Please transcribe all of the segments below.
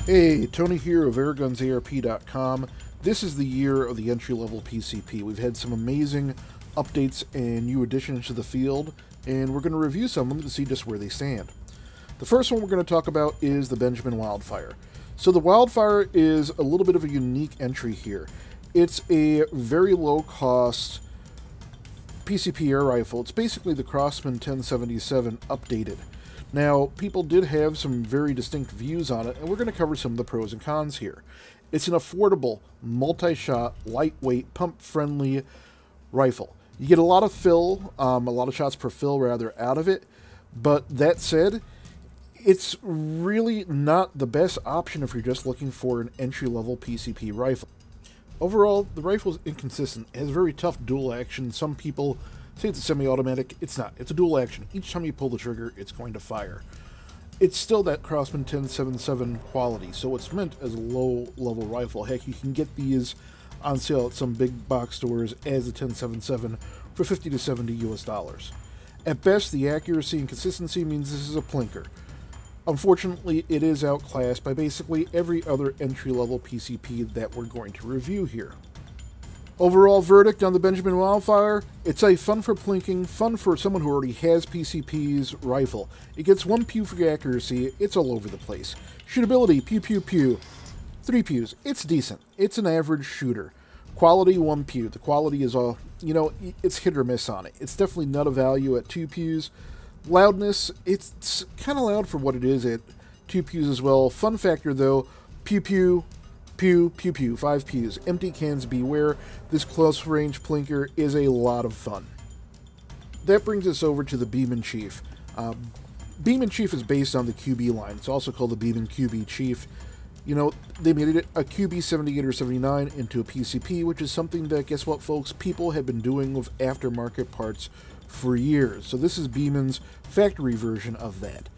Hey, Tony here of AirgunsARP.com. This is the year of the Entry Level PCP. We've had some amazing updates and new additions to the field, and we're going to review some of them to see just where they stand. The first one we're going to talk about is the Benjamin Wildfire. So the Wildfire is a little bit of a unique entry here. It's a very low-cost PCP air rifle. It's basically the Crosman 1077 updated. Now, people did have some very distinct views on it, and we're going to cover some of the pros and cons here. It's an affordable, multi-shot, lightweight, pump-friendly rifle. You get a lot of fill, a lot of shots per fill, rather, out of it, but that said, it's really not the best option if you're just looking for an entry-level PCP rifle. Overall, the rifle is inconsistent. It has very tough dual action. Some people say it's a semi-automatic. It's not. It's a dual action. Each time you pull the trigger, it's going to fire. It's still that Crosman 1077 quality, so it's meant as a low-level rifle. Heck, you can get these on sale at some big box stores as a 1077 for $50 to $70 US. At best, the accuracy and consistency means this is a plinker. Unfortunately, it is outclassed by basically every other entry-level PCP that we're going to review here. Overall verdict on the Benjamin Wildfire, it's a fun for plinking, fun for someone who already has PCP's rifle. It gets 1 pew for accuracy, it's all over the place. Shootability, pew pew pew. 3 pews, it's decent. It's an average shooter. Quality, 1 pew. The quality is all, it's hit or miss on it. It's definitely not a value at 2 pews. Loudness, it's kind of loud for what it is at 2 pews as well. Fun factor though, pew pew, pew, pew pew, 5 pews. Empty cans beware. This close range plinker is a lot of fun. That brings us over to the Beeman Chief. Beeman Chief is based on the QB line. It's also called the Beeman QB Chief. They made it a QB 78 or 79 into a PCP, which is something that, guess what folks, people have been doing with aftermarket parts for years. So this is Beeman's factory version of that.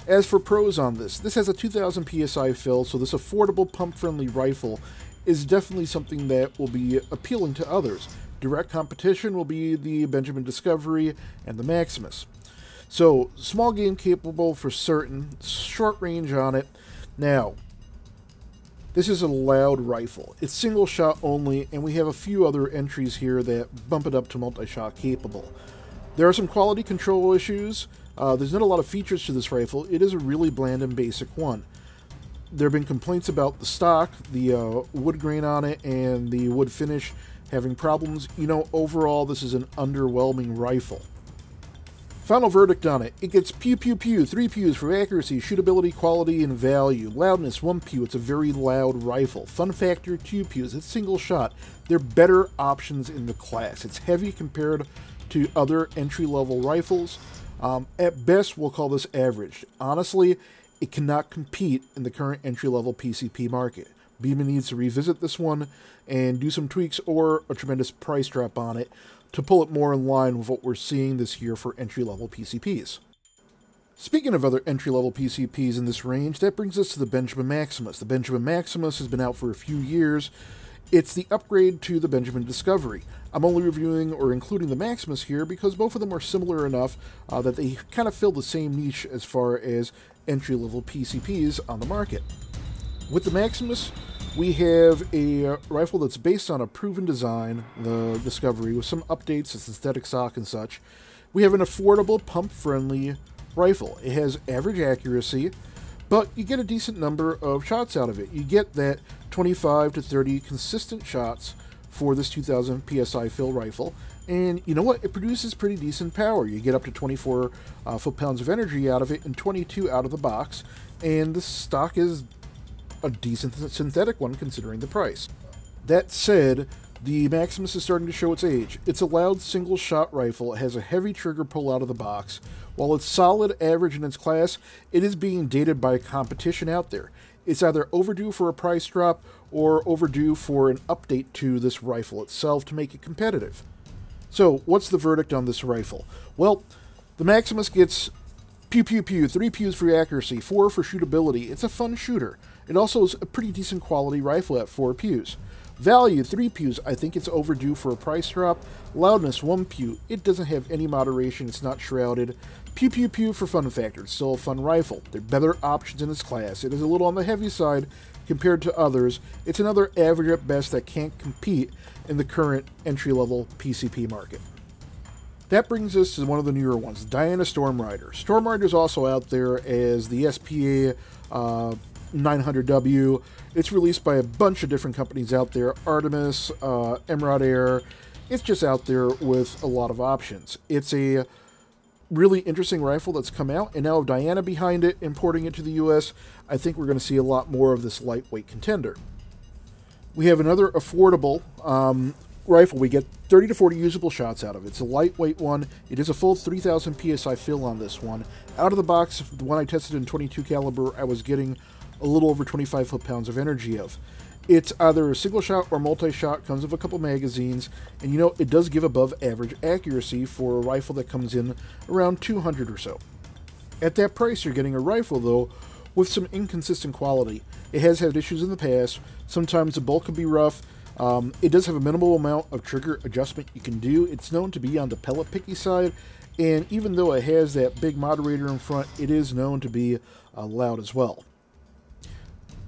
As for pros on this has a 2000 PSI fill, so this affordable pump-friendly rifle is definitely something that will be appealing to others. Direct competition will be the Benjamin Discovery and the Maximus. So, small game capable for certain, short range on it. Now, this is a loud rifle. It's single shot only, and we have a few other entries here that bump it up to multi-shot capable. There are some quality control issues. There's not a lot of features to this rifle. It is a really bland and basic one. There have been complaints about the stock, the wood grain on it, and the wood finish having problems. Overall, this is an underwhelming rifle. Final verdict on it. It gets pew pew pew, 3 pews for accuracy, shootability, quality, and value. Loudness, 1 pew. It's a very loud rifle. Fun factor, 2 pews. It's single shot. They're better options in the class. It's heavy compared to other entry-level rifles. At best, we'll call this average. Honestly, it cannot compete in the current entry-level PCP market. Beeman needs to revisit this one and do some tweaks or a tremendous price drop on it to pull it more in line with what we're seeing this year for entry-level PCPs. Speaking of other entry-level PCPs in this range, that brings us to the Benjamin Maximus. The Benjamin Maximus has been out for a few years. It's the upgrade to the Benjamin Discovery. I'm only reviewing or including the Maximus here because both of them are similar enough that they kind of fill the same niche as far as entry-level PCPs on the market. With the Maximus, we have a rifle that's based on a proven design, the Discovery, with some updates to synthetic stock and such. We have an affordable, pump-friendly rifle. It has average accuracy, but you get a decent number of shots out of it. You get that 25 to 30 consistent shots for this 2000 PSI fill rifle, and you know what? It produces pretty decent power. You get up to 24 foot-pounds of energy out of it and 22 out of the box, and the stock is a decent synthetic one considering the price. That said, the Maximus is starting to show its age. It's a loud single-shot rifle. It has a heavy trigger pull out of the box. While it's solid average in its class, it is being dated by competition out there. It's either overdue for a price drop or overdue for an update to this rifle itself to make it competitive. So, what's the verdict on this rifle? Well, the Maximus gets pew pew pew, 3 pews for accuracy, 4 for shootability. It's a fun shooter. It also is a pretty decent quality rifle at 4 pews. Value, 3 pews. I think it's overdue for a price drop. Loudness, 1 pew. It doesn't have any moderation. It's not shrouded. Pew Pew Pew for fun factor. It's still a fun rifle. There are better options in its class. It is a little on the heavy side compared to others. It's another average at best that can't compete in the current entry-level PCP market. That brings us to one of the newer ones, Diana Stormrider. Stormrider is also out there as the SPA 900W. It's released by a bunch of different companies out there, Artemis, Emerald Air. It's just out there with a lot of options. It's a really interesting rifle that's come out, and now with Diana behind it, importing it to the US, I think we're going to see a lot more of this lightweight contender. We have another affordable rifle. We get 30 to 40 usable shots out of it. It's a lightweight one. It is a full 3,000 PSI fill on this one. Out of the box, the one I tested in 22 caliber, I was getting a little over 25 foot-pounds of energy of. It's either a single shot or multi-shot, comes with a couple magazines, and you know, it does give above average accuracy for a rifle that comes in around 200 or so. At that price, you're getting a rifle, though, with some inconsistent quality. It has had issues in the past. Sometimes the bolt can be rough. It does have a minimal amount of trigger adjustment you can do. It's known to be on the pellet picky side, and even though it has that big moderator in front, it is known to be loud as well.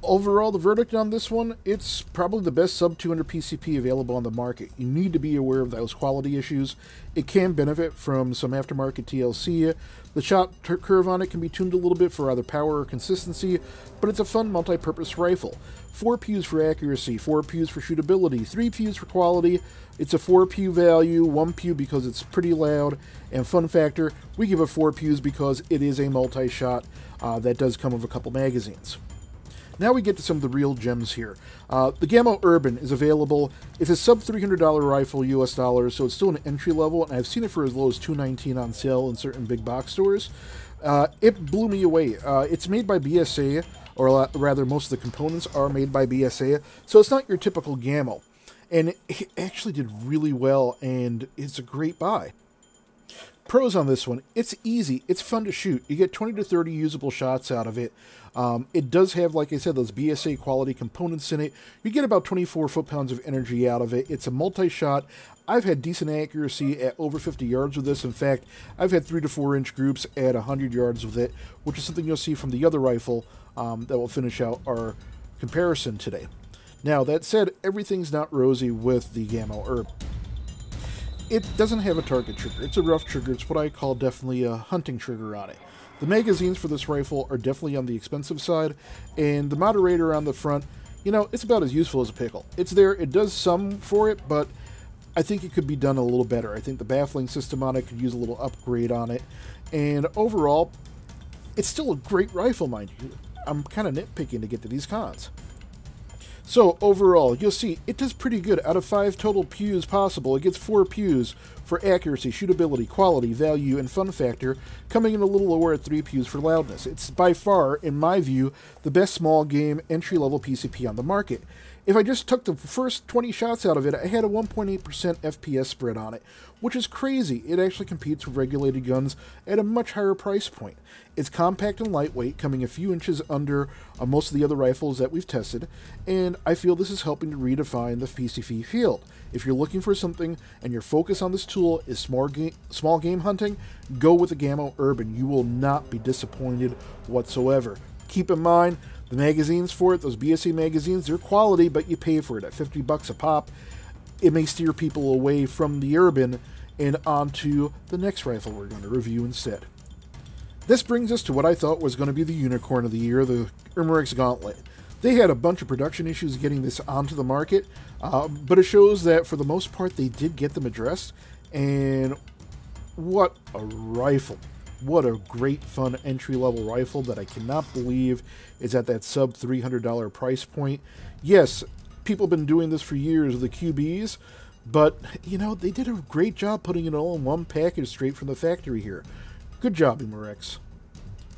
Overall, the verdict on this one, it's probably the best sub 200 PCP available on the market. You need to be aware of those quality issues. It can benefit from some aftermarket TLC. The shot curve on it can be tuned a little bit for either power or consistency, but it's a fun multi-purpose rifle. 4 pews for accuracy, 4 pews for shootability, 3 pews for quality. It's a 4 pew value, 1 pew because it's pretty loud, and fun factor, we give it 4 pews because it is a multi-shot that does come with a couple magazines. Now we get to some of the real gems here. The Gamo Urban is available. It's a sub $300 rifle, US dollars, so it's still an entry level, and I've seen it for as low as $219 on sale in certain big box stores. It blew me away. It's made by BSA, or rather most of the components are made by BSA, so it's not your typical Gamo. And it actually did really well, and it's a great buy. Pros on this one, it's easy, it's fun to shoot. You get 20 to 30 usable shots out of it. It does have, like I said, those BSA quality components in it. You get about 24 foot-pounds of energy out of it. It's a multi-shot. I've had decent accuracy at over 50 yards with this. In fact, I've had 3 to 4 inch groups at 100 yards with it, which is something you'll see from the other rifle that will finish out our comparison today. Now, that said, everything's not rosy with the Gamo Urban. It doesn't have a target trigger. It's a rough trigger. It's what I call definitely a hunting trigger on it. The magazines for this rifle are definitely on the expensive side, and the moderator on the front, you know, it's about as useful as a pickle. It's there, it does some for it, but I think it could be done a little better. I think the baffling system on it could use a little upgrade on it, and overall, it's still a great rifle, mind you. I'm kind of nitpicking to get to these cons. So overall, you'll see it does pretty good. Out of 5 total pews possible, it gets 4 pews for accuracy, shootability, quality, value, and fun factor, coming in a little lower at 3 pews for loudness. It's by far, in my view, the best small game entry-level PCP on the market. If I just took the first 20 shots out of it, I had a 1.8% FPS spread on it, which is crazy. It actually competes with regulated guns at a much higher price point. It's compact and lightweight, coming a few inches under most of the other rifles that we've tested, and I feel this is helping to redefine the PCP field. If you're looking for something and your focus on this tool is small game hunting, go with the Gamo Urban. You will not be disappointed whatsoever. Keep in mind, the magazines for it, those BSA magazines, they're quality, but you pay for it at 50 bucks a pop. It may steer people away from the Urban and onto the next rifle we're going to review instead. This brings us to what I thought was going to be the unicorn of the year, the Umarex Gauntlet. They had a bunch of production issues getting this onto the market, but it shows that for the most part they did get them addressed, and what a rifle. What a great fun entry-level rifle that I cannot believe is at that sub $300 price point. Yes, people have been doing this for years with the QBs, but, you know, they did a great job putting it all in one package straight from the factory here. Good job, Umarex.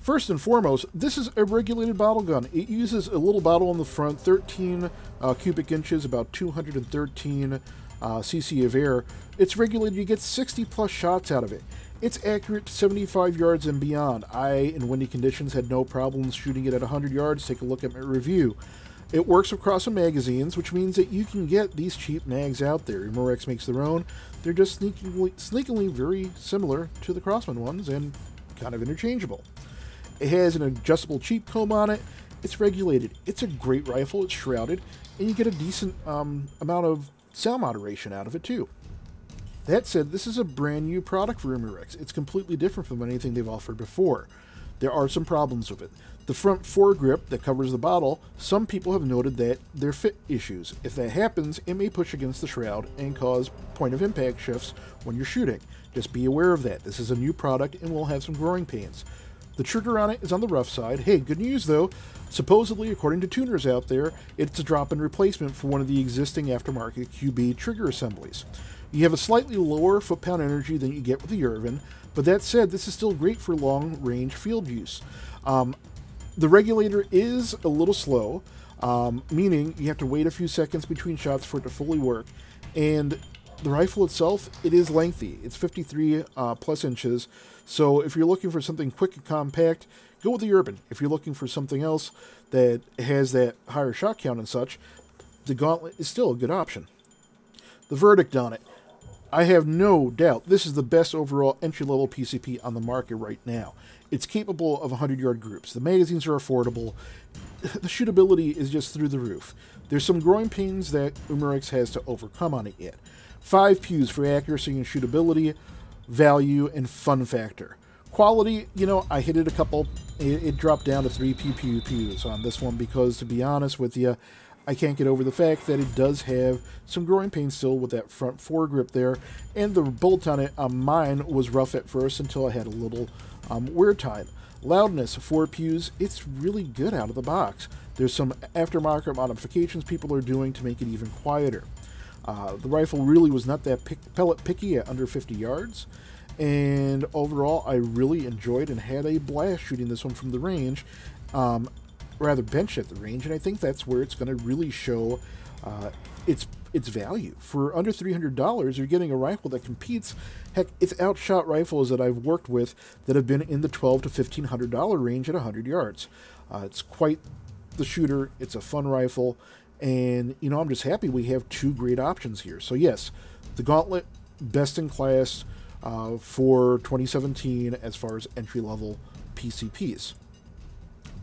First and foremost, this is a regulated bottle gun. It uses a little bottle on the front, 13 cubic inches, about 213 cc of air. It's regulated. You get 60 plus shots out of it. It's accurate to 75 yards and beyond. I, in windy conditions, had no problems shooting it at 100 yards. Take a look at my review. It works across some magazines, which means that you can get these cheap mags out there. Umarex makes their own. They're just sneakily very similar to the Crossman ones, and kind of interchangeable. It has an adjustable cheek comb on it. It's regulated. It's a great rifle. It's shrouded, and you get a decent amount of sound moderation out of it too. That said, this is a brand new product for Umarex. It's completely different from anything they've offered before. There are some problems with it. The front foregrip that covers the bottle, some people have noted that there are fit issues. If that happens, it may push against the shroud and cause point of impact shifts when you're shooting. Just be aware of that. This is a new product and will have some growing pains. The trigger on it is on the rough side. Hey, good news though. Supposedly, according to tuners out there, it's a drop-in replacement for one of the existing aftermarket QB trigger assemblies. You have a slightly lower foot-pound energy than you get with the Urban, but that said, this is still great for long-range field use. The regulator is a little slow, meaning you have to wait a few seconds between shots for it to fully work, and the rifle itself, it is lengthy. It's 53 plus inches, so if you're looking for something quick and compact, go with the Urban. If you're looking for something else that has that higher shot count and such, the Gauntlet is still a good option. The verdict on it. I have no doubt this is the best overall entry-level PCP on the market right now. It's capable of 100-yard groups. The magazines are affordable. The shootability is just through the roof. There's some growing pains that Umarex has to overcome on it yet. 5 pews for accuracy and shootability, value, and fun factor. Quality, you know, I hit it a couple. It dropped down to 3 pews on this one because, to be honest with you, I can't get over the fact that it does have some growing pains still with that front foregrip there, and the bolt on it on mine was rough at first until I had a little wear time. Loudness, 4 pews, it's really good out of the box. There's some aftermarket modifications people are doing to make it even quieter. The rifle really was not that pellet picky at under 50 yards, and overall I really enjoyed and had a blast shooting this one from the range. Rather benched at the range, and I think that's where it's going to really show its value. For under $300, you're getting a rifle that competes. Heck, it's outshot rifles that I've worked with that have been in the $1,200 to $1,500 range at 100 yards. It's quite the shooter. It's a fun rifle, and you know, I'm just happy we have 2 great options here. So yes, the Gauntlet, best in class for 2017 as far as entry-level PCPs.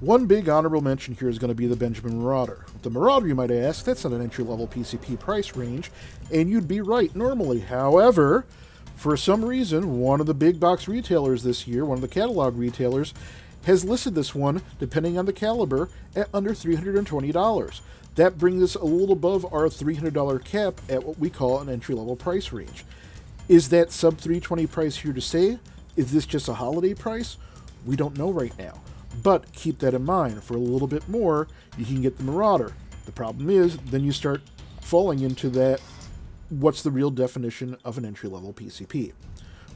One big honorable mention here is going to be the Benjamin Marauder. The Marauder, you might ask, that's not an entry-level PCP price range, and you'd be right normally. However, for some reason, one of the big box retailers this year, one of the catalog retailers, has listed this one, depending on the caliber, at under $320. That brings us a little above our $300 cap at what we call an entry-level price range. Is that sub $320 price here to stay? Is this just a holiday price? We don't know right now. But keep that in mind, for a little bit more, you can get the Marauder. The problem is, then you start falling into that, what's the real definition of an entry-level PCP?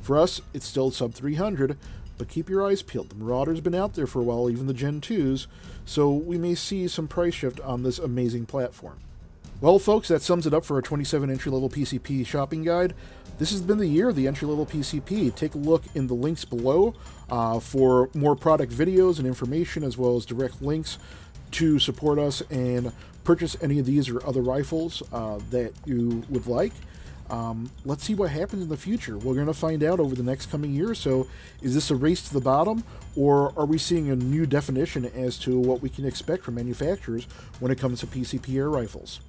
For us, it's still sub 300, but keep your eyes peeled. The Marauder's been out there for a while, even the Gen 2s, so we may see some price shift on this amazing platform. Well, folks, that sums it up for our 27 entry-level PCP shopping guide. This has been the year of the entry-level PCP. Take a look in the links below for more product videos and information, as well as direct links to support us and purchase any of these or other rifles that you would like. Let's see what happens in the future. We're going to find out over the next coming year or so. Is this a race to the bottom, or are we seeing a new definition as to what we can expect from manufacturers when it comes to PCP air rifles?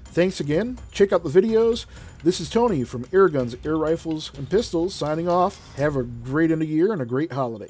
Thanks again. Check out the videos. This is Tony from Airguns, Air Rifles, and Pistols signing off. Have a great end of year and a great holiday.